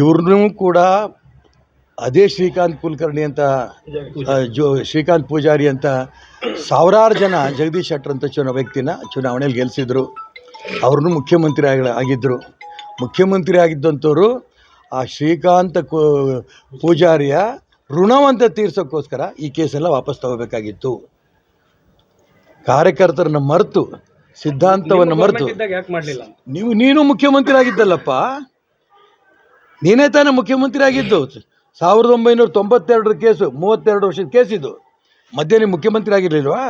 ಇವ್ರನ್ನೂ ಕೂಡ ಅದೇ ಶ್ರೀಕಾಂತ್ ಕುಲಕರ್ಣಿ ಅಂತ ಶ್ರೀಕಾಂತ್ ಪೂಜಾರಿ ಅಂತ ಸಾವಿರಾರು ಜನ ಜಗದೀಶ್ ಶೆಟ್ಟರ್ ಅಂತ ವ್ಯಕ್ತಿನ ಚುನಾವಣೆಯಲ್ಲಿ ಗೆಲ್ಲಿಸಿದ್ರು. ಅವ್ರನ್ನೂ ಮುಖ್ಯಮಂತ್ರಿ ಆಗಿದ್ದರು. ಮುಖ್ಯಮಂತ್ರಿ ಆಗಿದ್ದಂಥವ್ರು ಆ ಶ್ರೀಕಾಂತ್ ಪೂಜಾರಿಯ ಋಣವಂತ ತೀರ್ಸೋಕ್ಕೋಸ್ಕರ ಈ ಕೇಸೆಲ್ಲ ವಾಪಸ್ ತಗೋಬೇಕಾಗಿತ್ತು. ಕಾರ್ಯಕರ್ತರನ್ನ ಮರೆತು, ಸಿದ್ಧಾಂತವನ್ನು ಮರೆತು ನೀನು ಮುಖ್ಯಮಂತ್ರಿ ಆಗಿದ್ದಲ್ಲಪ್ಪ, ನೀನೇ ತಾನೇ ಮುಖ್ಯಮಂತ್ರಿ ಆಗಿದ್ದು. 1992 ಕೇಸು, 32 ವರ್ಷದ ಕೇಸಿದ್ದು. ಮಧ್ಯೆ ನೀವು ಮುಖ್ಯಮಂತ್ರಿ ಆಗಿರಲಿಲ್ವಾ?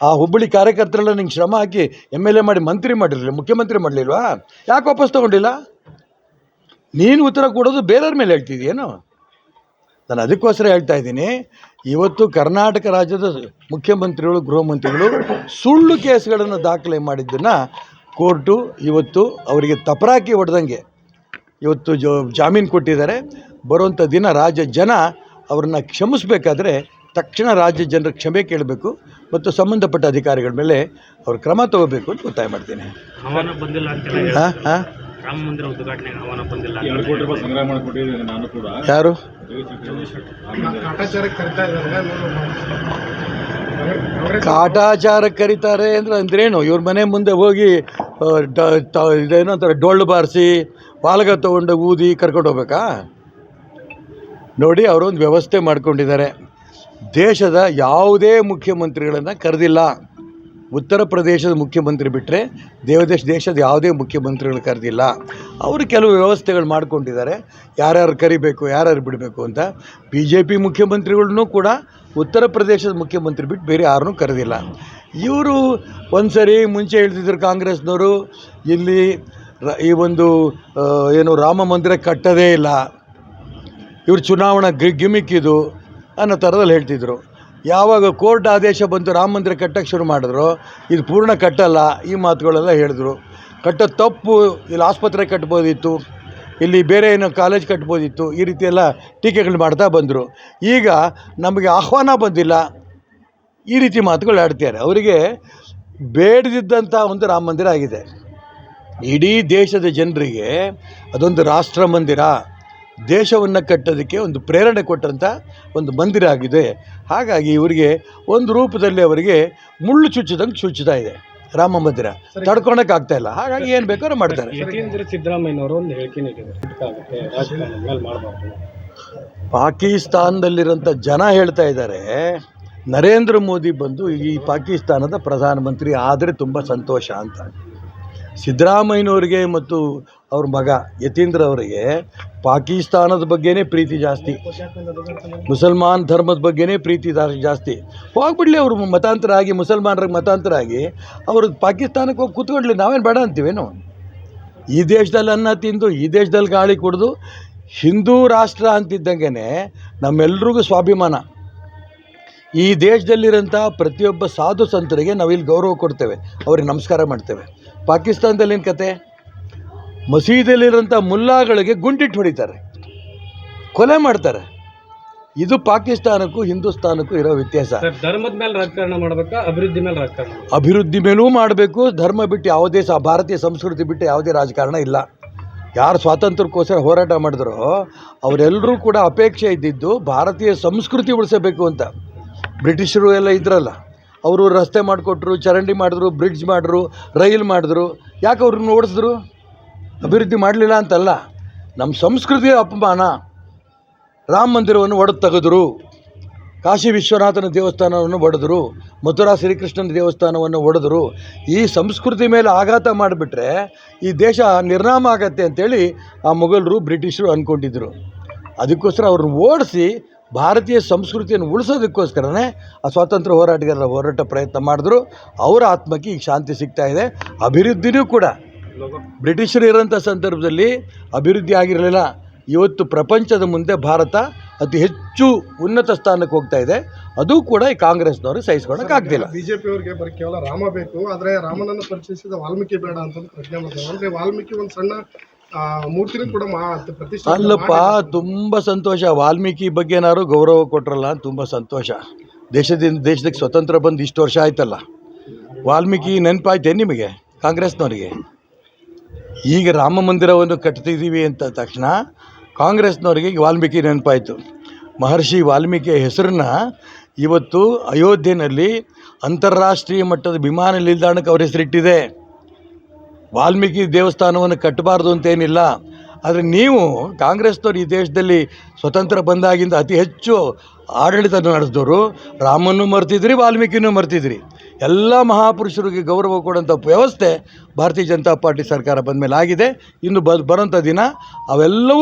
ಆ ಹುಬ್ಬಳ್ಳಿ ಕಾರ್ಯಕರ್ತರೆಲ್ಲ ನಿಂಗೆ ಶ್ರಮ ಹಾಕಿ MLA ಮಾಡಿ ಮಂತ್ರಿ ಮಾಡಿರಲಿಲ್ಲ, ಮುಖ್ಯಮಂತ್ರಿ ಮಾಡಲಿಲ್ವಾ? ಯಾಕೆ ವಾಪಸ್ ತೊಗೊಂಡಿಲ್ಲ? ನೀನು ಉತ್ತರ ಕೊಡೋದು ಬೇರೆಯವ್ರ ಮೇಲೆ ಹೇಳ್ತಿದ್ದೀಯೇನು? ನಾನು ಅದಕ್ಕೋಸ್ಕರ ಹೇಳ್ತಾ ಇದ್ದೀನಿ, ಇವತ್ತು ಕರ್ನಾಟಕ ರಾಜ್ಯದ ಮುಖ್ಯಮಂತ್ರಿಗಳು, ಗೃಹ ಮಂತ್ರಿಗಳು ಸುಳ್ಳು ಕೇಸ್ಗಳನ್ನು ದಾಖಲೆ ಮಾಡಿದ್ದನ್ನು ಕೋರ್ಟು ಇವತ್ತು ಅವರಿಗೆ ತಪರಾಕಿ ಹೊಡೆದಂಗೆ ಇವತ್ತು ಜಾಮೀನು ಕೊಟ್ಟಿದ್ದಾರೆ. ಬರುವಂಥ ದಿನ ರಾಜ್ಯ ಜನ ಅವ್ರನ್ನ ಕ್ಷಮಿಸಬೇಕಾದ್ರೆ ತಕ್ಷಣ ರಾಜ್ಯ ಜನರ ಕ್ಷಮೆ ಕೇಳಬೇಕು ಮತ್ತು ಸಂಬಂಧಪಟ್ಟ ಅಧಿಕಾರಿಗಳ ಮೇಲೆ ಅವ್ರ ಕ್ರಮ ತಗೋಬೇಕು ಅಂತ ಒತ್ತಾಯ ಮಾಡ್ತೀನಿ. ಯಾರು ಕಾಟಾಚಾರಕ್ಕೆ ಕರೀತಾರೆ ಅಂದ್ರೇನು? ಇವ್ರ ಮನೆ ಮುಂದೆ ಹೋಗಿ ಇದೇನೋ ಅಂತಾರೆ, ಡೊಳ್ಳು ಬಾರಿಸಿ ಪಾಲಗ ತೊಗೊಂಡು ಊದಿ ಕರ್ಕೊಂಡು ಹೋಗ್ಬೇಕಾ? ನೋಡಿ, ಅವರೊಂದು ವ್ಯವಸ್ಥೆ ಮಾಡ್ಕೊಂಡಿದ್ದಾರೆ. ದೇಶದ ಯಾವುದೇ ಮುಖ್ಯಮಂತ್ರಿಗಳನ್ನು ಕರೆದಿಲ್ಲ. ಉತ್ತರ ಪ್ರದೇಶದ ಮುಖ್ಯಮಂತ್ರಿ ಬಿಟ್ಟರೆ ದೇಶದ ಯಾವುದೇ ಮುಖ್ಯಮಂತ್ರಿಗಳು ಕರೆದಿಲ್ಲ. ಅವರು ಕೆಲವು ವ್ಯವಸ್ಥೆಗಳು ಮಾಡ್ಕೊಂಡಿದ್ದಾರೆ, ಯಾರ್ಯಾರು ಕರಿಬೇಕು, ಯಾರ್ಯಾರು ಬಿಡಬೇಕು ಅಂತ. BJP ಮುಖ್ಯಮಂತ್ರಿಗಳನ್ನೂ ಕೂಡ ಉತ್ತರ ಪ್ರದೇಶದ ಮುಖ್ಯಮಂತ್ರಿ ಬಿಟ್ಟು ಬೇರೆ ಯಾರನ್ನೂ ಕರೆದಿಲ್ಲ. ಇವರು ಒಂದು ಸರಿ ಮುಂಚೆ ಹೇಳ್ತಿದ್ರು ಕಾಂಗ್ರೆಸ್ನವರು, ಇಲ್ಲಿ ಈ ಒಂದು ಏನು ರಾಮ ಮಂದಿರ ಕಟ್ಟೋದೇ ಇಲ್ಲ, ಇವರು ಚುನಾವಣಾ ಗಿಮಿಕ್ ಇದು ಅನ್ನೋ ಥರದಲ್ಲಿ ಹೇಳ್ತಿದ್ರು. ಯಾವಾಗ ಕೋರ್ಟ್ ಆದೇಶ ಬಂತು ರಾಮ ಮಂದಿರ ಕಟ್ಟಕ್ಕೆ ಶುರು ಮಾಡಿದ್ರು, ಇದು ಪೂರ್ಣ ಕಟ್ಟಲ್ಲ ಈ ಮಾತುಗಳೆಲ್ಲ ಹೇಳಿದ್ರು. ಕಟ್ಟೋದು ತಪ್ಪು, ಇಲ್ಲಿ ಆಸ್ಪತ್ರೆ ಕಟ್ಬೋದಿತ್ತು, ಇಲ್ಲಿ ಬೇರೆ ಏನೋ ಕಾಲೇಜ್ ಕಟ್ಬೋದಿತ್ತು, ಈ ರೀತಿ ಎಲ್ಲ ಟೀಕೆಗಳು ಮಾಡ್ತಾ ಬಂದರು. ಈಗ ನಮಗೆ ಆಹ್ವಾನ ಬಂದಿಲ್ಲ, ಈ ರೀತಿ ಮಾತುಗಳು ಆಡ್ತಾರೆ. ಅವರಿಗೆ ಬೇಡದಿದ್ದಂಥ ಒಂದು ರಾಮ ಮಂದಿರ ಆಗಿದೆ. ಇಡೀ ದೇಶದ ಜನರಿಗೆ ಅದೊಂದು ರಾಷ್ಟ್ರ ಮಂದಿರ, ದೇಶವನ್ನು ಕಟ್ಟೋದಕ್ಕೆ ಒಂದು ಪ್ರೇರಣೆ ಕೊಟ್ಟಂಥ ಒಂದು ಮಂದಿರ ಆಗಿದೆ. ಹಾಗಾಗಿ ಇವರಿಗೆ ಒಂದು ರೂಪದಲ್ಲಿ ಅವರಿಗೆ ಮುಳ್ಳು ಚುಚ್ಚಿದಂಗೆ ಚುಚ್ಚುತ್ತಾ ಇದೆ ರಾಮ ಮಂದಿರ, ತಡ್ಕೊಳಕ್ಕೆ ಆಗ್ತಾ ಇಲ್ಲ. ಹಾಗಾಗಿ ಏನು ಬೇಕಾದ್ರೂ ಮಾಡ್ತಾರೆ. ಸಿದ್ದರಾಮಯ್ಯನವರು ಒಂದು ಹೇಳಿಕೆ ನೀಡಿದ್ದಾರೆ, ಪಾಕಿಸ್ತಾನದಲ್ಲಿರೋಂಥ ಜನ ಹೇಳ್ತಾ ಇದ್ದಾರೆ, ನರೇಂದ್ರ ಮೋದಿ ಬಂದು ಈ ಪಾಕಿಸ್ತಾನದ ಪ್ರಧಾನಮಂತ್ರಿ ಆದರೆ ತುಂಬ ಸಂತೋಷ ಅಂತ. ಸಿದ್ದರಾಮಯ್ಯನವರಿಗೆ ಮತ್ತು ಅವ್ರ ಮಗ ಯತೀಂದ್ರ ಅವರಿಗೆ ಪಾಕಿಸ್ತಾನದ ಬಗ್ಗೆನೇ ಪ್ರೀತಿ ಜಾಸ್ತಿ, ಮುಸಲ್ಮಾನ್ ಧರ್ಮದ ಬಗ್ಗೆನೇ ಪ್ರೀತಿ ಜಾಸ್ತಿ. ಹೋಗ್ಬಿಡ್ಲಿ, ಅವರು ಮತಾಂತರ ಆಗಿ, ಮುಸಲ್ಮಾನರಿಗೆ ಮತಾಂತರ ಆಗಿ ಅವರು ಪಾಕಿಸ್ತಾನಕ್ಕೆ ಹೋಗಿ ಕೂತ್ಕೊಂಡ್ಲಿ, ನಾವೇನು ಬೇಡ ಅಂತೀವೇನು? ಈ ದೇಶದಲ್ಲಿ ಅನ್ನ ತಿಂದು, ಈ ದೇಶದಲ್ಲಿ ಗಾಳಿ ಕುಡಿದು ಹಿಂದೂ ರಾಷ್ಟ್ರ ಅಂತಿದ್ದಂಗೆ ನಮ್ಮೆಲ್ರಿಗೂ ಸ್ವಾಭಿಮಾನ. ಈ ದೇಶದಲ್ಲಿರೋಂಥ ಪ್ರತಿಯೊಬ್ಬ ಸಾಧು ಸಂತರಿಗೆ ನಾವಿಲ್ಲಿ ಗೌರವ ಕೊಡ್ತೇವೆ, ಅವ್ರಿಗೆ ನಮಸ್ಕಾರ ಮಾಡ್ತೇವೆ. ಪಾಕಿಸ್ತಾನದಲ್ಲಿ ಏನು ಕತೆ? ಮಸೀದಿಯಲ್ಲಿರೋಂಥ ಮುಲ್ಲಾಗಳಿಗೆ ಗುಂಡಿಟ್ಟು ಹೊಡಿತಾರೆ, ಕೊಲೆ ಮಾಡ್ತಾರೆ. ಇದು ಪಾಕಿಸ್ತಾನಕ್ಕೂ ಹಿಂದೂಸ್ತಾನಕ್ಕೂ ಇರೋ ವ್ಯತ್ಯಾಸ. ಧರ್ಮದ ಮೇಲೆ ರಾಜಕಾರಣ ಮಾಡಬೇಕಾ, ಅಭಿವೃದ್ಧಿ ಮೇಲೆ ರಾಜಕಾರಣ? ಅಭಿವೃದ್ಧಿ ಮೇಲೂ ಮಾಡಬೇಕು. ಧರ್ಮ ಬಿಟ್ಟು ಯಾವುದೇ ಭಾರತೀಯ ಸಂಸ್ಕೃತಿ ಬಿಟ್ಟು ಯಾವುದೇ ರಾಜಕಾರಣ ಇಲ್ಲ. ಯಾರು ಸ್ವಾತಂತ್ರ್ಯಕ್ಕೋಸ್ಕರ ಹೋರಾಟ ಮಾಡಿದ್ರೋ ಅವರೆಲ್ಲರೂ ಕೂಡ ಅಪೇಕ್ಷೆ ಇದ್ದಿದ್ದು ಭಾರತೀಯ ಸಂಸ್ಕೃತಿ ಉಳಿಸಬೇಕು ಅಂತ. ಬ್ರಿಟಿಷರು ಎಲ್ಲ ಇದ್ರಲ್ಲ, ಅವರು ರಸ್ತೆ ಮಾಡಿಕೊಟ್ರು, ಚರಂಡಿ ಮಾಡಿದ್ರು, ಬ್ರಿಡ್ಜ್ ಮಾಡಿದ್ರು, ರೈಲ್ ಮಾಡಿದ್ರು. ಯಾಕೆ ಅವ್ರನ್ನ ಓಡಿಸಿದ್ರು? ಅಭಿವೃದ್ಧಿ ಮಾಡಲಿಲ್ಲ ಅಂತಲ್ಲ, ನಮ್ಮ ಸಂಸ್ಕೃತಿಯ ಅಪಮಾನ. ರಾಮ ಮಂದಿರವನ್ನು ಒಡೆದು ತೆಗೆದ್ರು, ಕಾಶಿ ವಿಶ್ವನಾಥನ ದೇವಸ್ಥಾನವನ್ನು ಒಡೆದ್ರು, ಮಥುರಾ ಶ್ರೀಕೃಷ್ಣನ ದೇವಸ್ಥಾನವನ್ನು ಒಡೆದ್ರು. ಈ ಸಂಸ್ಕೃತಿ ಮೇಲೆ ಆಘಾತ ಮಾಡಿಬಿಟ್ರೆ ಈ ದೇಶ ನಿರ್ನಾಮ ಆಗತ್ತೆ ಅಂತೇಳಿ ಆ ಮೊಘಲರು, ಬ್ರಿಟಿಷರು ಅಂದ್ಕೊಂಡಿದ್ರು. ಅದಕ್ಕೋಸ್ಕರ ಅವ್ರನ್ನ ಓಡಿಸಿ ಭಾರತೀಯ ಸಂಸ್ಕೃತಿಯನ್ನು ಉಳಿಸೋದಕ್ಕೋಸ್ಕರನೇ ಆ ಸ್ವಾತಂತ್ರ್ಯ ಹೋರಾಟಗಾರರ ಹೋರಾಟ ಪ್ರಯತ್ನ ಮಾಡಿದ್ರು. ಅವರ ಆತ್ಮಕ್ಕೆ ಈಗ ಶಾಂತಿ ಸಿಗ್ತಾ ಇದೆ. ಅಭಿವೃದ್ಧಿನೂ ಕೂಡ ಬ್ರಿಟಿಷರು ಇರೋಂಥ ಸಂದರ್ಭದಲ್ಲಿ ಅಭಿವೃದ್ಧಿ ಆಗಿರಲಿಲ್ಲ. ಇವತ್ತು ಪ್ರಪಂಚದ ಮುಂದೆ ಭಾರತ ಅತಿ ಹೆಚ್ಚು ಉನ್ನತ ಸ್ಥಾನಕ್ಕೆ ಹೋಗ್ತಾ ಇದೆ. ಅದು ಕೂಡ ಈ ಕಾಂಗ್ರೆಸ್ನವರು ಸಹಿಸ್ಕೊಳ್ಳೋಕ್ಕಾಗ್ತಿಲ್ಲ. BJP ಅವರಿಗೆ ಬರೀ ಕೇವಲ ರಾಮ ಬೇಕು, ಆದರೆ ರಾಮನನ್ನು ಪರಿಚಯಿಸಿದ ವಾಲ್ಮೀಕಿ ಬೇಡ ಅಂತ ಪ್ರಜ್ಞೆ ಮಾಡ್ತಾರೆ. ಅಂದರೆ ವಾಲ್ಮೀಕಿ ಒಂದು ಸಣ್ಣ ಮೂರ್ತಿನೂ ಕೂಡ ಪ್ರತಿಷ್ಠೆ ಅಲ್ಲಪ್ಪ, ತುಂಬ ಸಂತೋಷ. ವಾಲ್ಮೀಕಿ ಬಗ್ಗೆ ಏನಾದ್ರು ಗೌರವ ಕೊಟ್ರಲ್ಲ, ತುಂಬ ಸಂತೋಷ. ದೇಶಕ್ಕೆ ಸ್ವತಂತ್ರ ಬಂದು ಇಷ್ಟು ವರ್ಷ ಆಯ್ತಲ್ಲ, ವಾಲ್ಮೀಕಿ ನೆನಪಾಯ್ತೇ ನಿಮಗೆ ಕಾಂಗ್ರೆಸ್ನವರಿಗೆ? ಈಗ ರಾಮ ಮಂದಿರವನ್ನು ಕಟ್ತಿದ್ದೀವಿ ಅಂತ ತಕ್ಷಣ ಕಾಂಗ್ರೆಸ್ನವರಿಗೆ ಈಗ ವಾಲ್ಮೀಕಿ ನೆನಪಾಯಿತು. ಮಹರ್ಷಿ ವಾಲ್ಮೀಕಿಯ ಹೆಸರನ್ನ ಇವತ್ತು ಅಯೋಧ್ಯೆಯಲ್ಲಿ ಅಂತಾರಾಷ್ಟ್ರೀಯ ಮಟ್ಟದ ವಿಮಾನ ನಿಲ್ದಾಣಕ್ಕೆ ಅವ್ರ ಹೆಸರಿಟ್ಟಿದೆ. ವಾಲ್ಮೀಕಿ ದೇವಸ್ಥಾನವನ್ನು ಕಟ್ಟಬಾರ್ದು ಅಂತೇನಿಲ್ಲ. ಆದರೆ ನೀವು ಕಾಂಗ್ರೆಸ್ನವ್ರು ಈ ದೇಶದಲ್ಲಿ ಸ್ವತಂತ್ರ ಬಂದಾಗಿಂದ ಅತಿ ಹೆಚ್ಚು ಆಡಳಿತ ನಡೆಸಿದವರು ರಾಮನೂ ಮರ್ತಿದ್ರಿ, ವಾಲ್ಮೀಕಿನೂ ಮರ್ತಿದ್ರಿ. ಎಲ್ಲ ಮಹಾಪುರುಷರಿಗೆ ಗೌರವ ಕೊಡೋಂಥ ವ್ಯವಸ್ಥೆ ಭಾರತೀಯ ಜನತಾ ಪಾರ್ಟಿ ಸರ್ಕಾರ ಬಂದ ಮೇಲೆ ಆಗಿದೆ. ಇನ್ನು ಬರೋಂಥ ದಿನ ಅವೆಲ್ಲವೂ